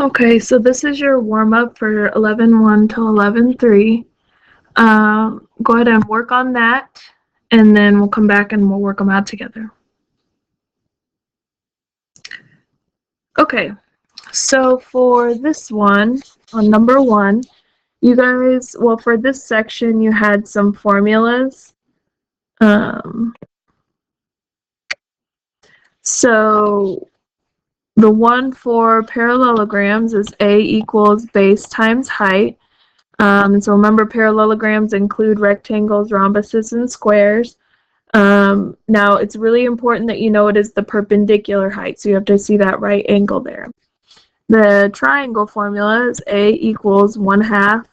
Okay, so this is your warm-up for 11.1 to 11.3. Go ahead and work on that, and then we'll come back and we'll work them out together. Okay, so for this one, on number 1, you guys, well, for this section, you had some formulas. So the one for parallelograms is A equals base times height. So remember, parallelograms include rectangles, rhombuses, and squares. Now, it's really important that you know it is the perpendicular height, so you have to see that right angle there. The triangle formula is A equals 1/2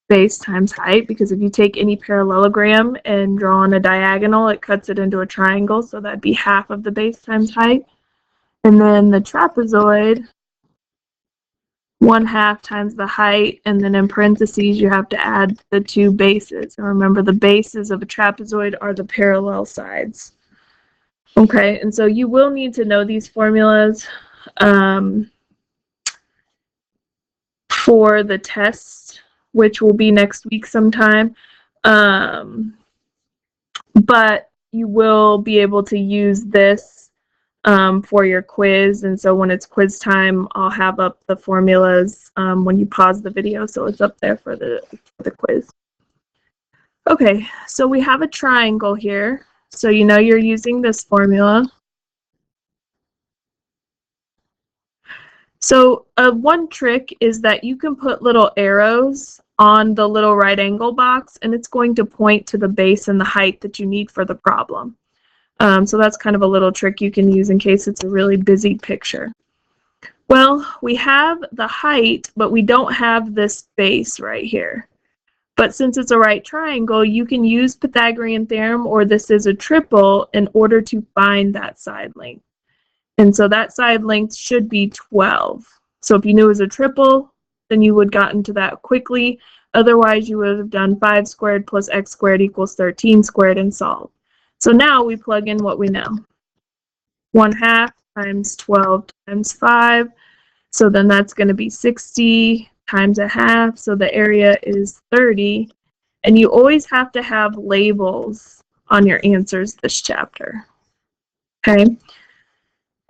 base times height, because if you take any parallelogram and draw on a diagonal, it cuts it into a triangle, so that'd be half of the base times height. And then the trapezoid, 1/2 times the height, and then in parentheses you have to add the 2 bases. And remember, the bases of a trapezoid are the parallel sides. Okay, and so you will need to know these formulas for the test, which will be next week sometime. But you will be able to use this for your quiz, and so when it's quiz time, I'll have up the formulas when you pause the video, so it's up there for the quiz. Okay, so we have a triangle here, so you know you're using this formula. So one trick is that you can put little arrows on the little right angle box, and it's going to point to the base and the height that you need for the problem. So that's kind of a little trick you can use in case it's a really busy picture. Well, we have the height, but we don't have this base right here. But since it's a right triangle, you can use Pythagorean theorem, or this is a triple, in order to find that side length. And so that side length should be 12. So if you knew it was a triple, then you would have gotten to that quickly. Otherwise, you would have done 5 squared plus x squared equals 13 squared and solved. So now we plug in what we know. 1/2 times 12 times 5. So then that's going to be 60 times 1/2. So the area is 30. And you always have to have labels on your answers this chapter. Okay.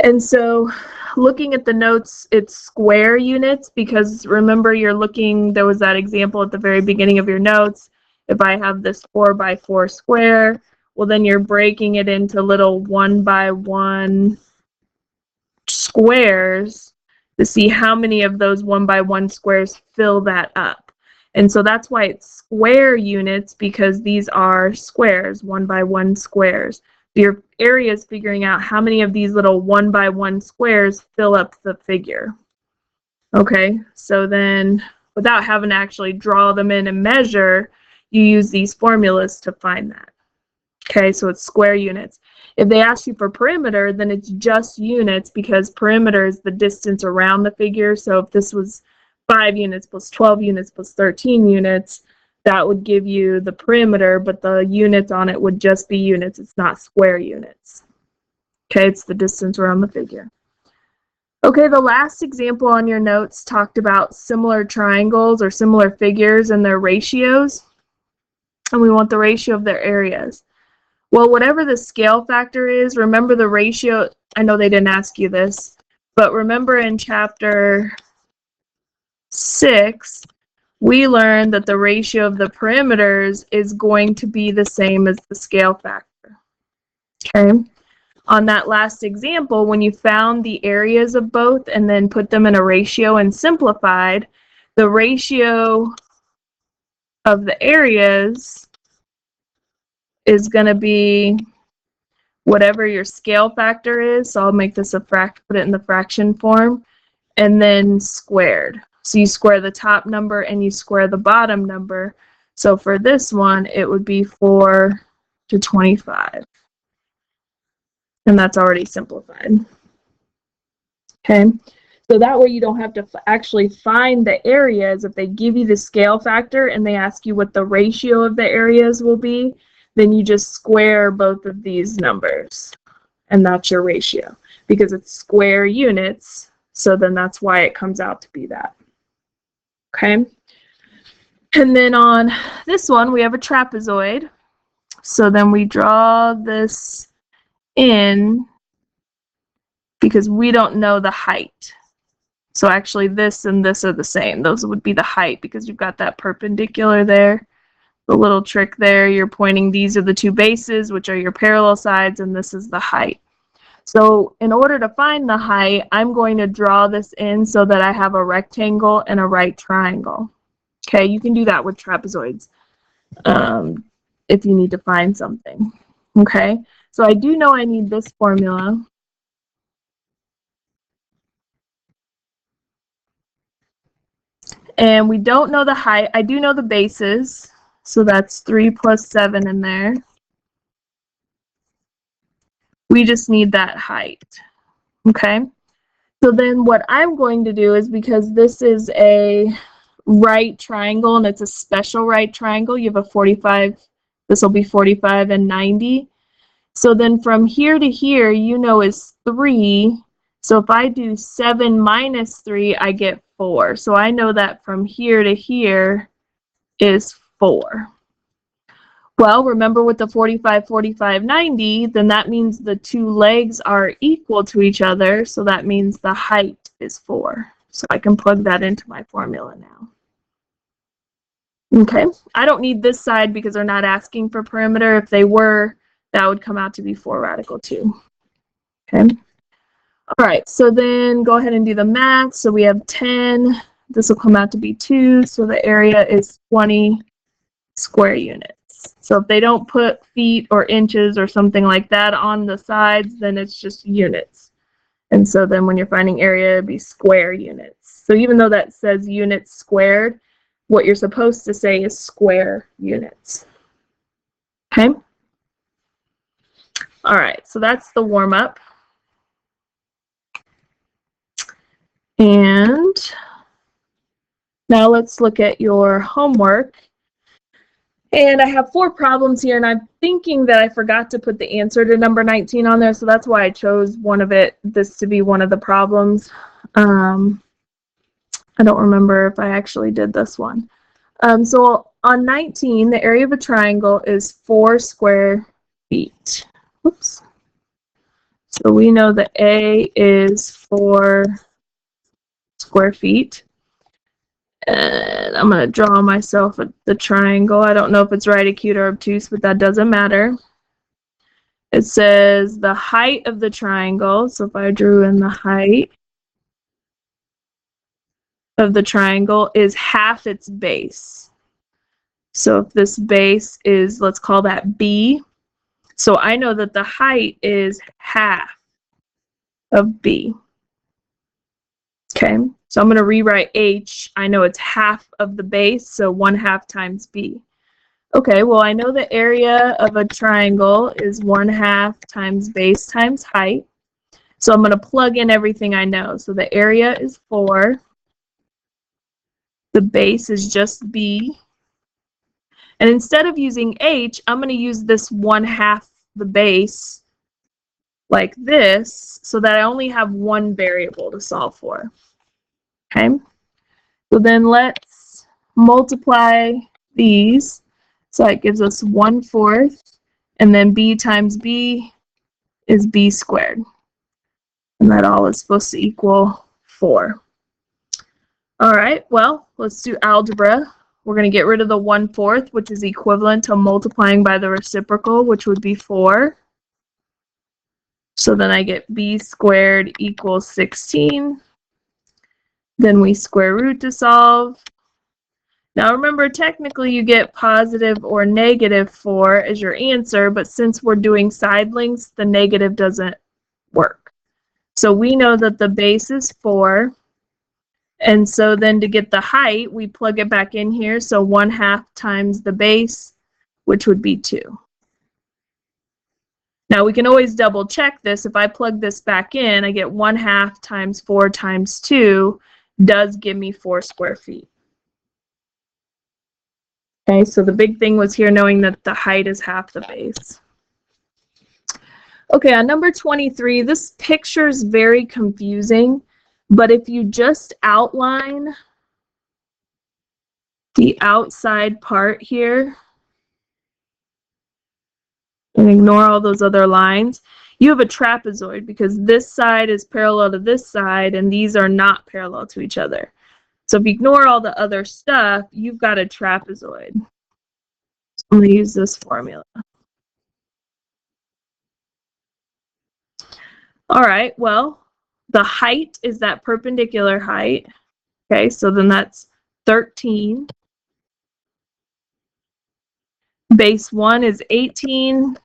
And so looking at the notes, it's square units, because remember, you're looking, there was that example at the very beginning of your notes. If I have this 4x4 square, well, then you're breaking it into little 1x1 squares to see how many of those 1x1 squares fill that up. And so that's why it's square units, because these are squares, 1x1 squares. Your area is figuring out how many of these little 1x1 squares fill up the figure. Okay, so then without having to actually draw them in and measure, you use these formulas to find that. Okay, so it's square units. If they ask you for perimeter, then it's just units, because perimeter is the distance around the figure. So if this was 5 units plus 12 units plus 13 units, that would give you the perimeter, but the units on it would just be units. It's not square units. Okay, it's the distance around the figure. Okay, the last example on your notes talked about similar triangles or similar figures and their ratios. And we want the ratio of their areas. Well, whatever the scale factor is, remember the ratio. I know they didn't ask you this, but remember in chapter 6, we learned that the ratio of the perimeters is going to be the same as the scale factor. Okay. On that last example, when you found the areas of both and then put them in a ratio and simplified, the ratio of the areas is going to be whatever your scale factor is. So I'll make this a put it in the fraction form, and then squared. So you square the top number and you square the bottom number. So for this one, it would be 4 to 25. And that's already simplified. Okay, so that way you don't have to actually find the areas. If they give you the scale factor and they ask you what the ratio of the areas will be, then you just square both of these numbers. and that's your ratio because it's square units, so then that's why it comes out to be that. Okay, and then on this one we have a trapezoid, so then we draw this in because we don't know the height. So actually this and this are the same. Those would be the height because you've got that perpendicular there. The little trick there, you're pointing, these are the two bases, which are your parallel sides, and this is the height. So in order to find the height, I'm going to draw this in so that I have a rectangle and a right triangle. Okay, you can do that with trapezoids if you need to find something. Okay, so I do know I need this formula. And we don't know the height. I do know the bases. So that's 3 plus 7 in there. We just need that height. Okay. So then what I'm going to do is, because this is a right triangle and it's a special right triangle, you have a 45, this will be 45 and 90. So then from here to here, you know, is 3. So if I do 7 minus 3, I get 4. So I know that from here to here is 4. Well, remember with the 45, 45, 90, then that means the two legs are equal to each other, so that means the height is 4. So I can plug that into my formula now. Okay, I don't need this side because they're not asking for perimeter. If they were, that would come out to be 4 radical 2. Okay. All right, so then go ahead and do the math. So we have 10. This will come out to be 2, so the area is 20 square units. So if they don't put feet or inches or something like that on the sides, then it's just units. And so then when you're finding area, it'd be square units. So even though that says units squared, what you're supposed to say is square units. Okay? All right, so that's the warm-up. And now let's look at your homework. And I have 4 problems here, and I'm thinking that I forgot to put the answer to number 19 on there, so that's why I chose this to be one of the problems. I don't remember if I actually did this one. So on 19, the area of a triangle is 4 square feet. Oops. So we know that A is 4 square feet. And I'm going to draw myself the triangle. I don't know if it's right, acute, or obtuse, but that doesn't matter. It says the height of the triangle. So if I drew in the height of the triangle is half its base. So if this base is, let's call that B. So I know that the height is half of B. Okay, so I'm going to rewrite H. I know it's half of the base, so 1/2 times B. Okay, well, I know the area of a triangle is 1/2 times base times height. So I'm going to plug in everything I know. So the area is 4. The base is just B. And instead of using H, I'm going to use this 1/2 the base like this, so that I only have one variable to solve for. Okay, so then let's multiply these. So it gives us 1/4, and then B times B is B squared. And that all is supposed to equal 4. All right, well, let's do algebra. We're going to get rid of the 1/4, which is equivalent to multiplying by the reciprocal, which would be 4. So then I get B squared equals 16. Then we square root to solve. Now remember, technically you get positive or negative 4 as your answer, but since we're doing side lengths, the negative doesn't work. So we know that the base is 4. And so then to get the height, we plug it back in here. So 1/2 times the base, which would be 2. Now we can always double check this. If I plug this back in, I get 1/2 times 4 times 2 does give me 4 square feet. Okay, so the big thing was here knowing that the height is half the base. Okay, on number 23, this picture is very confusing, but if you just outline the outside part here and ignore all those other lines, you have a trapezoid because this side is parallel to this side and these are not parallel to each other. So if you ignore all the other stuff, you've got a trapezoid. So I'm going to use this formula. All right, well, the height is that perpendicular height. Okay, so then that's 13. Base 1 is 18,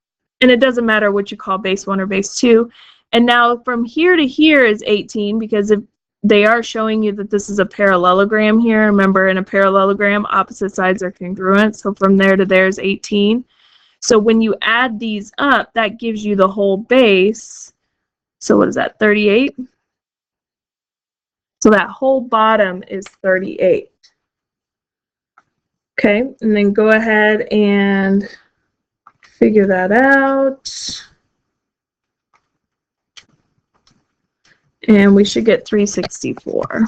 and it doesn't matter what you call base 1 or base 2. And now from here to here is 18 because if they are showing you that this is a parallelogram here. Remember, in a parallelogram, opposite sides are congruent. So from there to there is 18. So when you add these up, that gives you the whole base. So what is that, 38? So that whole bottom is 38. Okay, and then go ahead and figure that out. And we should get 364.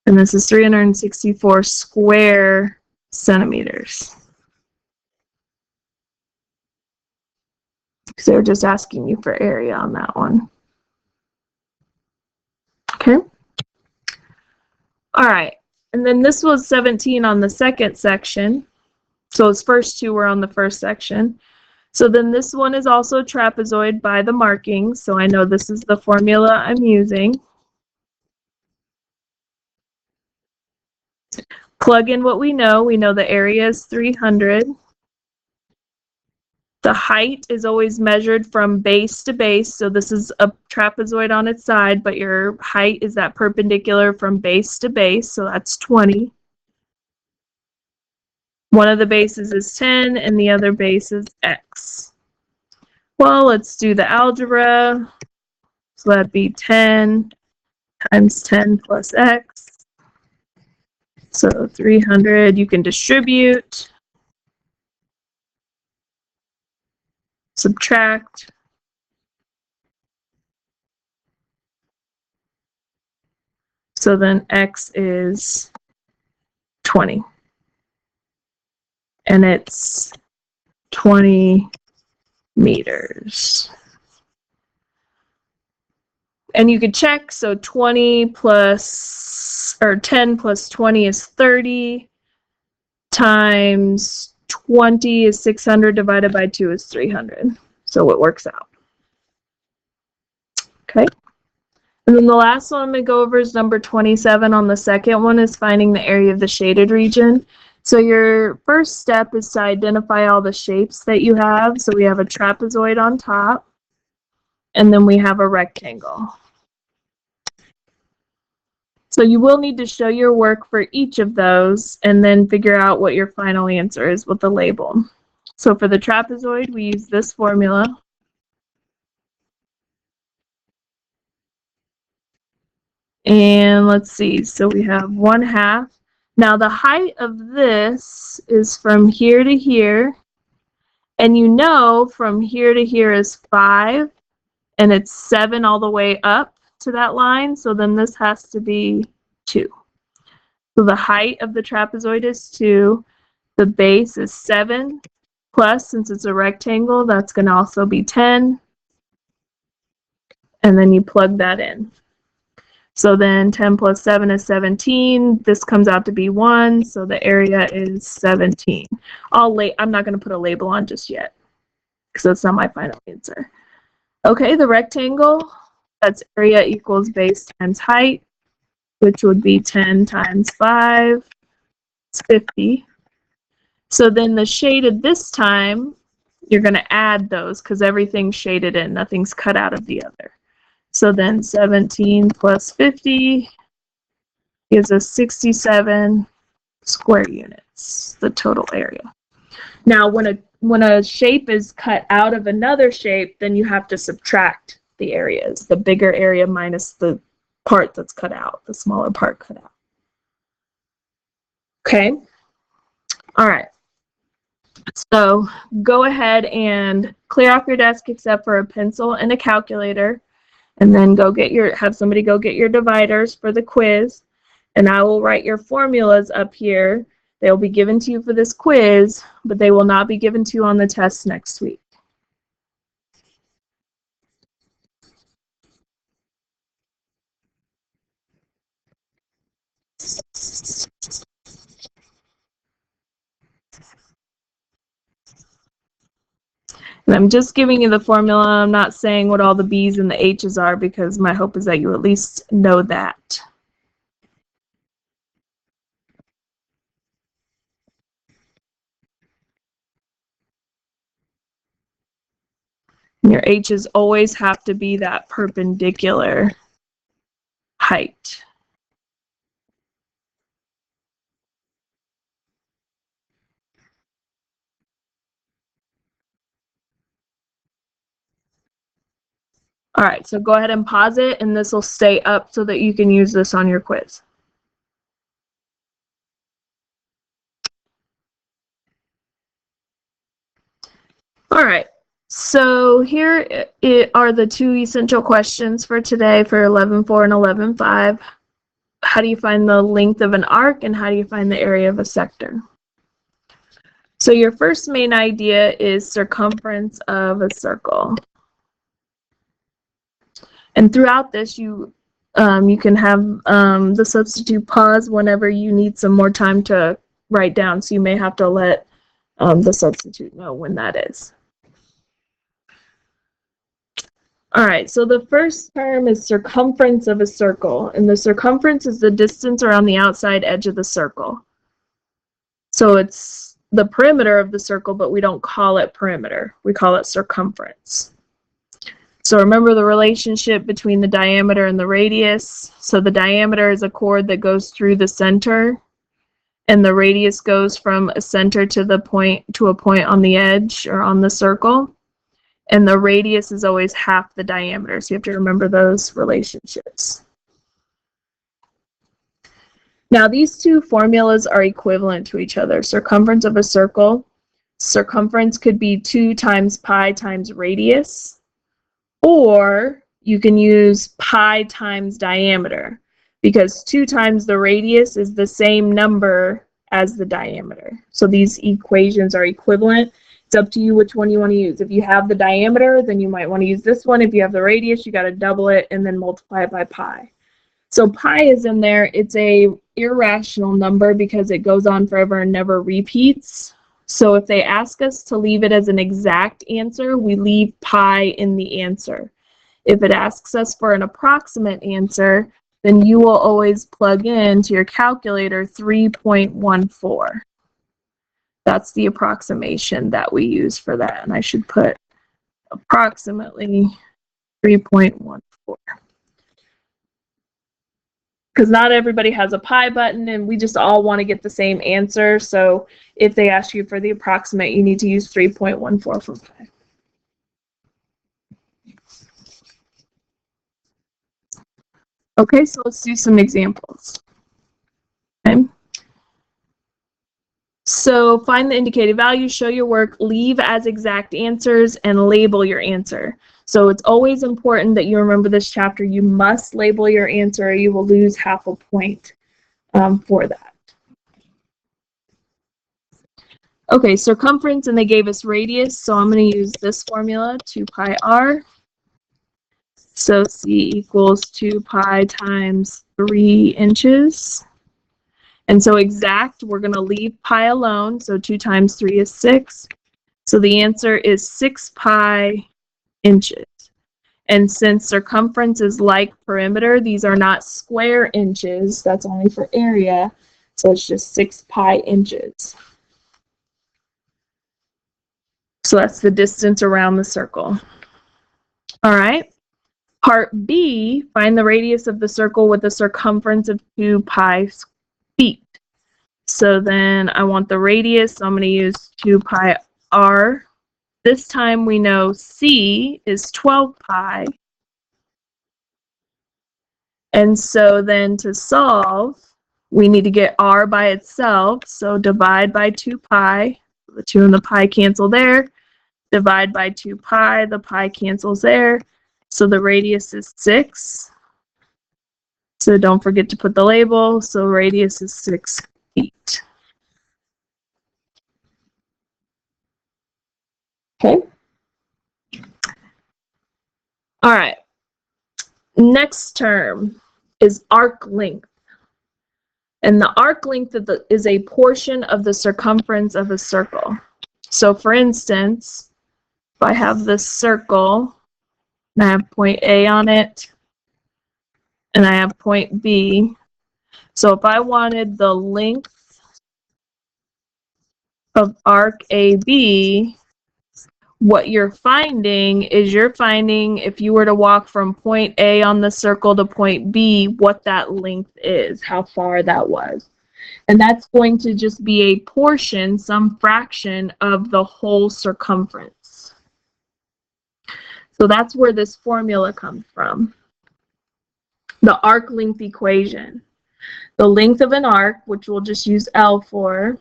And this is 364 square centimeters. So they're just asking you for area on that one. Okay. All right. And then this was 17 on the second section. So its first two were on the first section. So then this one is also trapezoid by the markings. So I know this is the formula I'm using. Plug in what we know. We know the area is 300. The height is always measured from base to base. So this is a trapezoid on its side, but your height is that perpendicular from base to base. So that's 20. One of the bases is 10 and the other base is x. Well, let's do the algebra. So that'd be 10 times 10 plus x. So 300, you can distribute, subtract. So then x is 20. And it's 20 meters. And you could check, so 20 plus, or 10 plus 20 is 30, times 20 is 600, divided by 2 is 300. So it works out. Okay. And then the last one I'm going to go over is number 27 on the second one, is finding the area of the shaded region. So your first step is to identify all the shapes that you have. So we have a trapezoid on top, and then we have a rectangle. So you will need to show your work for each of those and then figure out what your final answer is with the label. So for the trapezoid, we use this formula. And let's see, so we have 1/2. Now the height of this is from here to here. And you know from here to here is 5. And it's 7 all the way up to that line. So then this has to be 2. So the height of the trapezoid is 2. The base is 7. Plus, since it's a rectangle, that's going to also be 10. And then you plug that in. So then 10 plus 7 is 17. This comes out to be 1. So the area is 17. I'm not going to put a label on just yet because that's not my final answer. Okay, the rectangle, that's area equals base times height, which would be 10 times 5. It's 50. So then the shaded this time, you're going to add those because everything's shaded in. Nothing's cut out of the other. So then 17 plus 50 gives us 67 square units, the total area. Now, when a shape is cut out of another shape, then you have to subtract the areas, the bigger area minus the part that's cut out, the smaller part cut out. Okay? All right. So go ahead and clear off your desk except for a pencil and a calculator, and then have somebody go get your dividers for the quiz, and I will write your formulas up here. They'll be given to you for this quiz, but they will not be given to you on the test next week. And I'm just giving you the formula. I'm not saying what all the B's and the H's are because my hope is that you at least know that. And your H's always have to be that perpendicular height. All right, so go ahead and pause it, and this will stay up so that you can use this on your quiz. All right, so here are the two essential questions for today for 11.4 and 11.5. How do you find the length of an arc, and how do you find the area of a sector? So your first main idea is circumference of a circle. And throughout this, you can have the substitute pause whenever you need some more time to write down. So you may have to let the substitute know when that is. All right, so the first term is circumference of a circle. And the circumference is the distance around the outside edge of the circle. So it's the perimeter of the circle, but we don't call it perimeter. We call it circumference. So remember the relationship between the diameter and the radius. So the diameter is a chord that goes through the center, and the radius goes from a center to a point on the edge or on the circle. And the radius is always half the diameter. So you have to remember those relationships. Now these two formulas are equivalent to each other. Circumference of a circle. Circumference could be 2 times pi times radius. Or you can use pi times diameter, because 2 times the radius is the same number as the diameter. So these equations are equivalent. It's up to you which one you want to use. If you have the diameter, then you might want to use this one. If you have the radius, you got to double it and then multiply it by pi. So pi is in there. It's a irrational number because it goes on forever and never repeats. So if they ask us to leave it as an exact answer, we leave pi in the answer. If it asks us for an approximate answer, then you will always plug into your calculator 3.14. That's the approximation that we use for that. And I should put approximately 3.14. Because not everybody has a pi button, and we just all want to get the same answer. So if they ask you for the approximate, you need to use 3.14 for pi. Okay, so let's do some examples. Okay. So find the indicated values, show your work, leave as exact answers, and label your answer. So it's always important that you remember this chapter. You must label your answer, or you will lose half a point for that. Okay, circumference, and they gave us radius, so I'm going to use this formula, 2 pi r. So C equals 2 pi times 3 inches. And so exact, we're going to leave pi alone, so 2 times 3 is 6. So the answer is 6 pi inches. And since circumference is like perimeter, these are not square inches, that's only for area, so it's just 6 pi inches. So that's the distance around the circle. All right. Part B, find the radius of the circle with a circumference of 2 pi feet. So then I want the radius, so I'm going to use 2 pi r. This time we know C is 12 pi. And so then to solve, we need to get r by itself. So divide by 2 pi, The 2 and the pi cancel there. Divide by 2 pi, the pi cancels there. So the radius is 6. So don't forget to put the label. So radius is 6 feet. Okay. All right. Next term is arc length. And the arc length is a portion of the circumference of a circle. So for instance, if I have this circle, and I have point A on it, and I have point B. So if I wanted the length of arc AB, what you're finding if you were to walk from point A on the circle to point B, what that length is, how far that was. And that's going to just be a portion, some fraction of the whole circumference. So that's where this formula comes from. The arc length equation. The length of an arc, which we'll just use L for,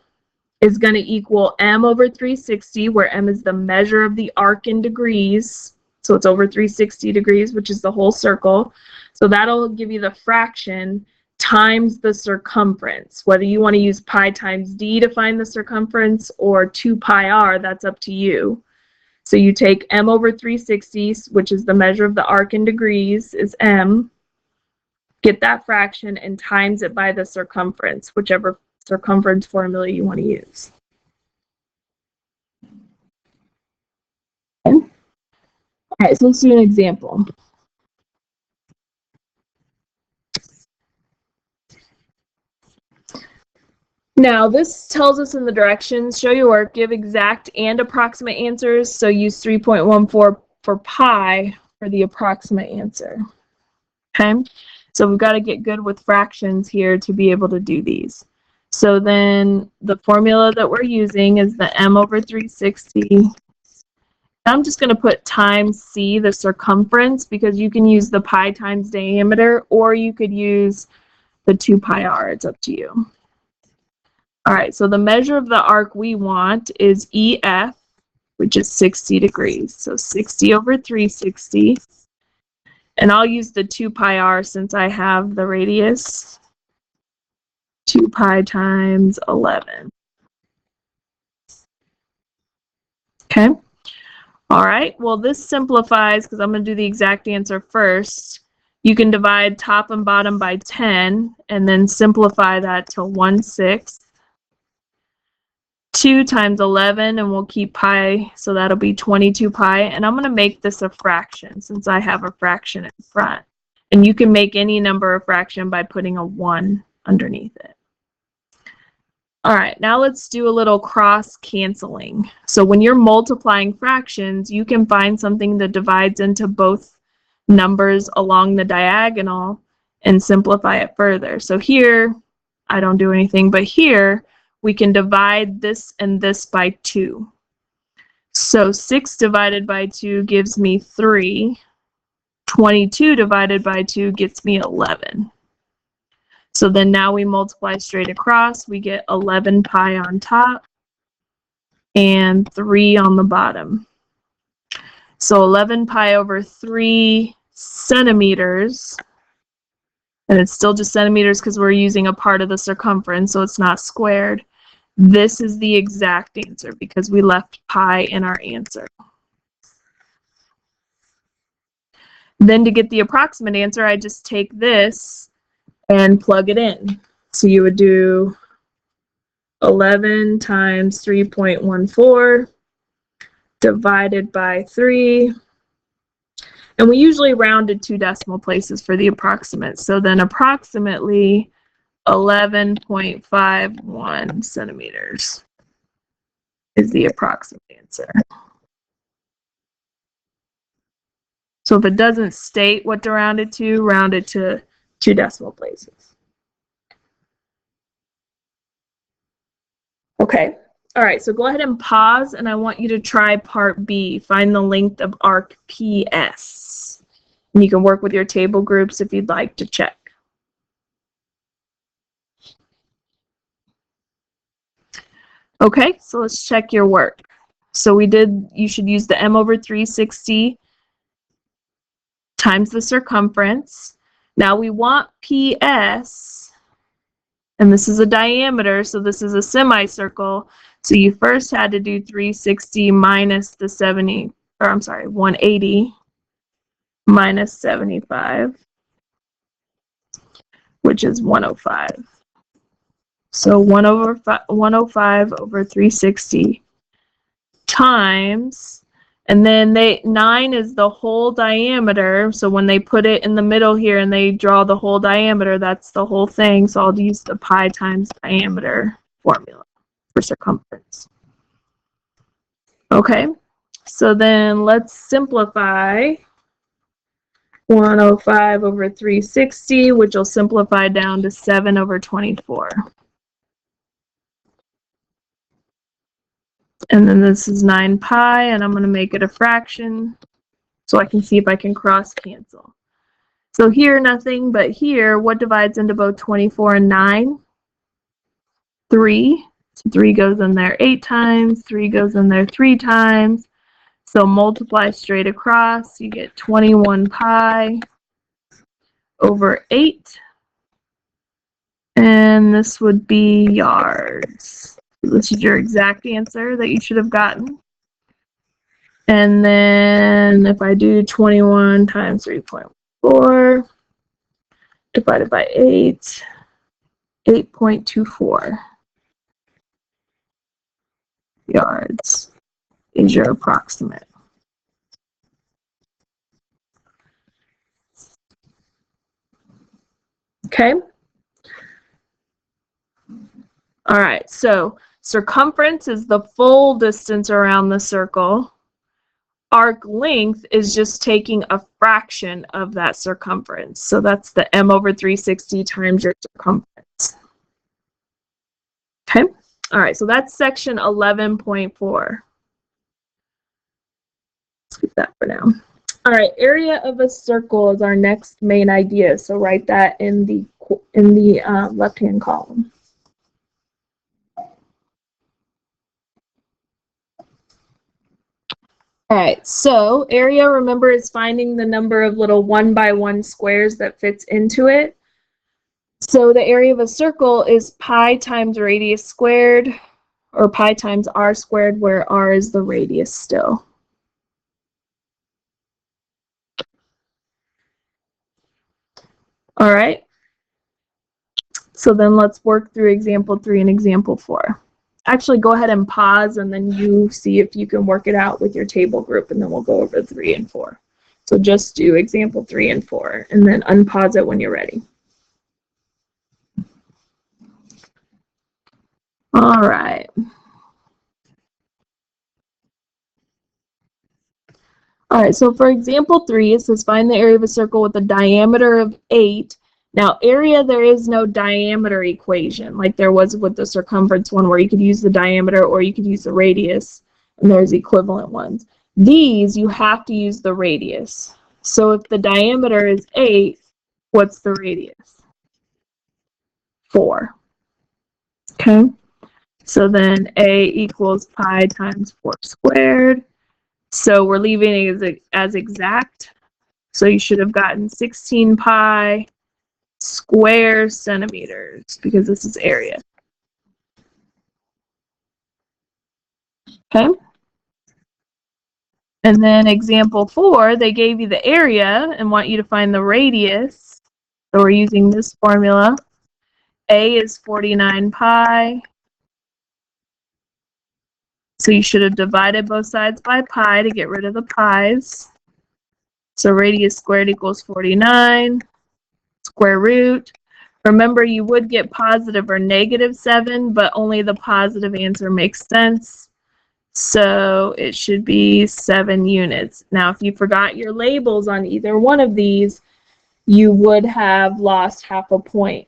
is going to equal m over 360, where m is the measure of the arc in degrees. So it's over 360 degrees, which is the whole circle. So that'll give you the fraction times the circumference. Whether you want to use pi times d to find the circumference or 2 pi r, that's up to you. So you take m over 360, which is the measure of the arc in degrees, is m, get that fraction, and times it by the circumference, whichever circumference formula you want to use. Okay. All right, so let's do an example. Now, this tells us in the directions, show your work, give exact and approximate answers. So use 3.14 for pi for the approximate answer. Okay, so we've got to get good with fractions here to be able to do these. So then the formula that we're using is the m over 360. I'm just going to put times c, the circumference, because you can use the pi times diameter, or you could use the 2 pi r. It's up to you. All right, so the measure of the arc we want is EF, which is 60 degrees. So 60 over 360. And I'll use the 2 pi r since I have the radius. 2 pi times 11. Okay. All right, well, this simplifies because I'm going to do the exact answer first. You can divide top and bottom by 10 and then simplify that to 1/6. 2 times 11, and we'll keep pi, so that'll be 22 pi. And I'm going to make this a fraction since I have a fraction in front. And you can make any number a fraction by putting a 1 underneath it. All right, now let's do a little cross canceling. So when you're multiplying fractions, you can find something that divides into both numbers along the diagonal and simplify it further. So here, I don't do anything, but here, we can divide this and this by 2. So 6 divided by 2 gives me 3. 22 divided by 2 gets me 11. So then now we multiply straight across. We get 11 pi on top and 3 on the bottom. So 11 pi over 3 centimeters. And it's still just centimeters because we're using a part of the circumference, so it's not squared. This is the exact answer because we left pi in our answer. Then to get the approximate answer, I just take this and plug it in. So you would do 11 times 3.14 divided by 3. And we usually rounded 2 decimal places for the approximate. So then approximately 11.51 centimeters is the approximate answer. So if it doesn't state what to round it to 2 decimal places. Okay, all right, so go ahead and pause, and I want you to try part B. Find the length of arc PS. And you can work with your table groups if you'd like to check. Okay, so let's check your work. So you should use the m over 360 times the circumference. Now we want PS, and this is a diameter, so this is a semicircle. So you first had to do 360 minus the 180 minus 75, which is 105. So 105 over 360 times, and then 9 is the whole diameter. So when they put it in the middle here and they draw the whole diameter, that's the whole thing. So I'll use the pi times diameter formula for circumference. Okay, so then let's simplify 105 over 360, which will simplify down to 7 over 24. And then this is 9 pi, and I'm going to make it a fraction so I can see if I can cross cancel. So here, nothing, but here, what divides into both 24 and 9? 3. So 3 goes in there 8 times, 3 goes in there 3 times. So multiply straight across, you get 21 pi over 8. And this would be yards. This is your exact answer that you should have gotten. And then if I do 21 times 3.4 divided by 8, 8.24 yards is your approximate. Okay? All right, so circumference is the full distance around the circle. Arc length is just taking a fraction of that circumference. So that's the m over 360 times your circumference. Okay? All right, so that's section 11.4. Skip that for now. All right, area of a circle is our next main idea. So write that in the left-hand column. All right, so area, remember, is finding the number of little 1 by 1 squares that fits into it. So the area of a circle is pi times radius squared, or pi times r squared, where r is the radius still. All right, so then let's work through example 3 and example 4. Actually, go ahead and pause, and then you see if you can work it out with your table group, and then we'll go over 3 and 4. So just do example 3 and 4, and then unpause it when you're ready. All right. All right, so for example 3, it says find the area of a circle with a diameter of 8. Now, area, there is no diameter equation like there was with the circumference one, where you could use the diameter or you could use the radius, and there's equivalent ones. These, you have to use the radius. So if the diameter is 8, what's the radius? 4. Okay, so then A equals pi times 4 squared. So we're leaving it as exact. So you should have gotten 16 pi square centimeters, because this is area. Okay. And then example 4, they gave you the area and want you to find the radius. So we're using this formula. A is 49 pi. So you should have divided both sides by pi to get rid of the pi's. So radius squared equals 49. Square root. Remember, you would get positive or negative 7, but only the positive answer makes sense. So it should be 7 units. Now, if you forgot your labels on either one of these, you would have lost half a point.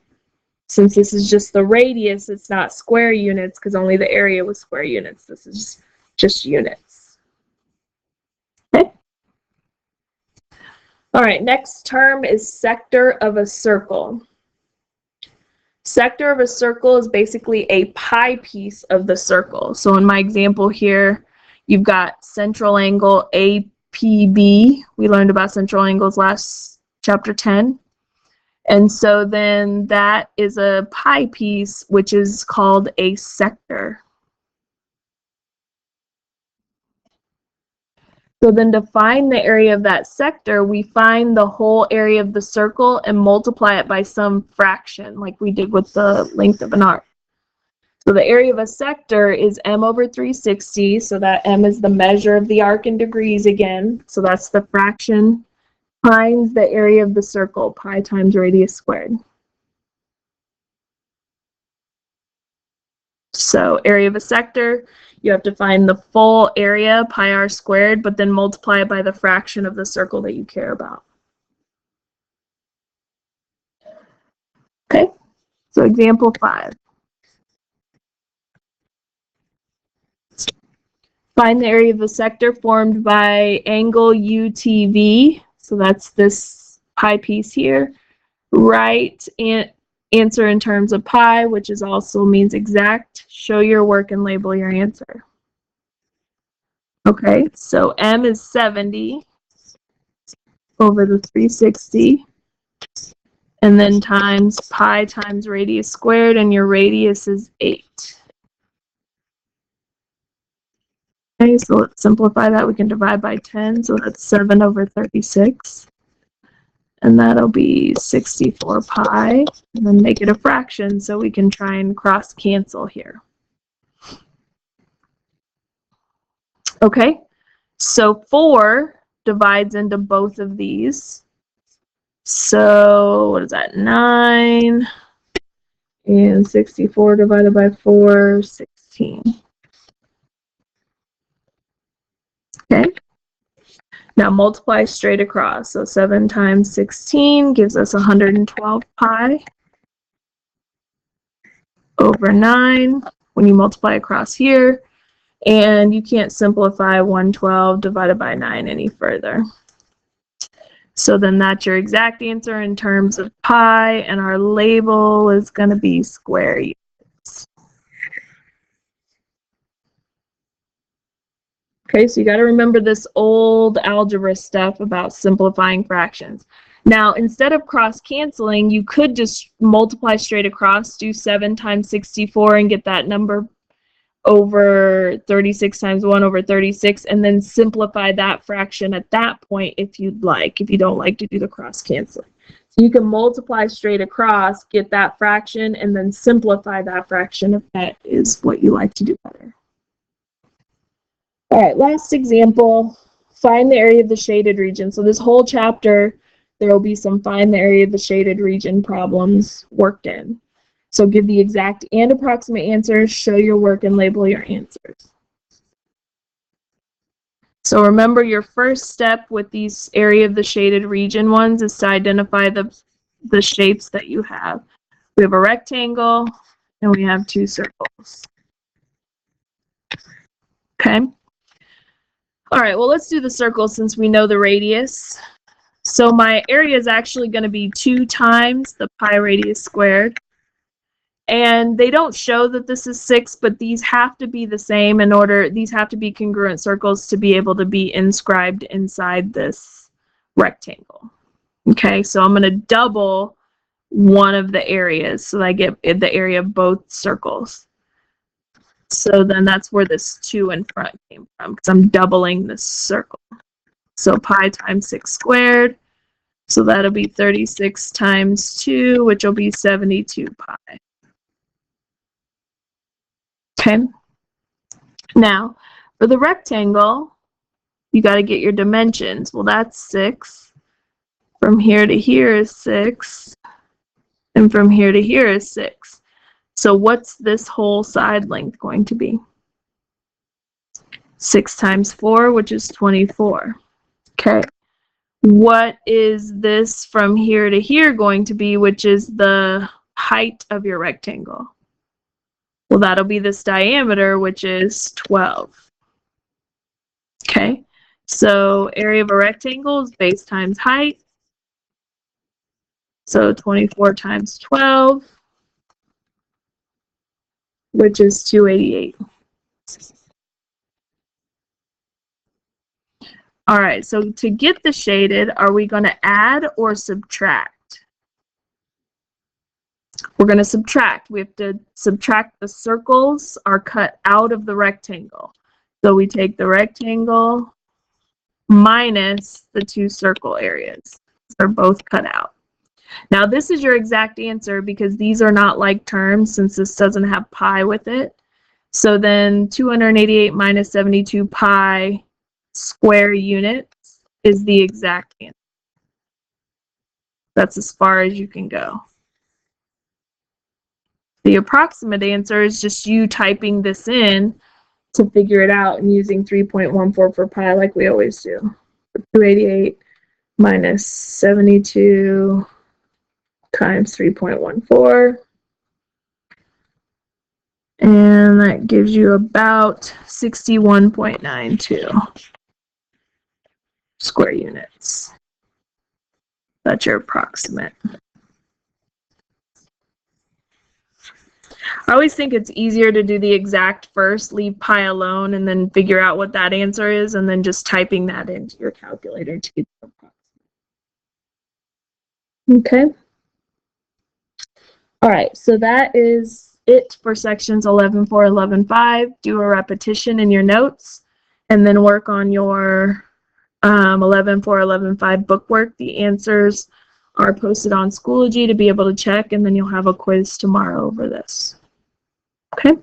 Since this is just the radius, it's not square units, because only the area was square units. This is just units. Okay. All right, next term is sector of a circle. Sector of a circle is basically a pi piece of the circle. So in my example here, you've got central angle APB. We learned about central angles last chapter 10. And so then that is a pi piece, which is called a sector. So then to find the area of that sector, we find the whole area of the circle and multiply it by some fraction, like we did with the length of an arc. So the area of a sector is m over 360, so that m is the measure of the arc in degrees again, so that's the fraction, times the area of the circle, pi times radius squared. So area of a sector, you have to find the full area, pi r squared, but then multiply it by the fraction of the circle that you care about. Okay, so example 5. Find the area of the sector formed by angle UTV, so that's this pi piece here. Write answer in terms of pi, which is also means exact. Show your work and label your answer. Okay, so m is 70 over the 360, and then times pi times radius squared, and your radius is 8. Okay, so let's simplify that. We can divide by 10, so that's 7 over 36. And that'll be 64 pi, and then make it a fraction so we can try and cross cancel here. Okay, so 4 divides into both of these. So what is that, 9, and 64 divided by 4, 16. Okay, now multiply straight across. So 7 times 16 gives us 112 pi over 9 when you multiply across here. And you can't simplify 112 divided by 9 any further. So then that's your exact answer in terms of pi, and our label is going to be square units. Okay, so you got to remember this old algebra stuff about simplifying fractions. Now, instead of cross-canceling, you could just multiply straight across, do 7 times 64 and get that number over 36 times 1 over 36, and then simplify that fraction at that point if you'd like, if you don't like to do the cross canceling. So you can multiply straight across, get that fraction, and then simplify that fraction if that is what you like to do better. All right, last example, find the area of the shaded region. So this whole chapter, there will be some find the area of the shaded region problems worked in. So give the exact and approximate answers, show your work, and label your answers. So remember, your first step with these area of the shaded region ones is to identify the shapes that you have. We have a rectangle and we have 2 circles. Okay. All right, well, let's do the circle since we know the radius. So my area is actually going to be 2 times the pi radius squared. And they don't show that this is 6, but these have to be the same in order, these have to be congruent circles to be able to be inscribed inside this rectangle. Okay, so I'm going to double one of the areas so that I get the area of both circles. So then that's where this 2 in front came from, because I'm doubling this circle. So pi times 6 squared. So that'll be 36 times 2, which will be 72 pi. Okay, now for the rectangle, you got to get your dimensions. Well, that's 6. From here to here is 6. And from here to here is 6. So what's this whole side length going to be? 6 times 4, which is 24. Okay, what is this from here to here going to be, which is the height of your rectangle? Well, that'll be this diameter, which is 12. Okay, so area of a rectangle is base times height. So 24 times 12. which is 288. All right, so to get the shaded, are we going to add or subtract? We're going to subtract. We have to subtract the circles are cut out of the rectangle. So we take the rectangle minus the two circle areas. They're both cut out. Now this is your exact answer because these are not like terms since this doesn't have pi with it. So then 288 minus 72 pi square units is the exact answer. That's as far as you can go. The approximate answer is just you typing this in to figure it out and using 3.14 for pi like we always do. 288 minus 72 times 3.14. And that gives you about 61.92 square units. That's your approximate. I always think it's easier to do the exact first, leave pi alone, and then figure out what that answer is, and then just typing that into your calculator to get the approximate. Okay. All right, so that is it for sections 11.4, 11.5. Do a repetition in your notes, and then work on your 11.4, 11.5 bookwork. The answers are posted on Schoology to be able to check, and then you'll have a quiz tomorrow over this. Okay.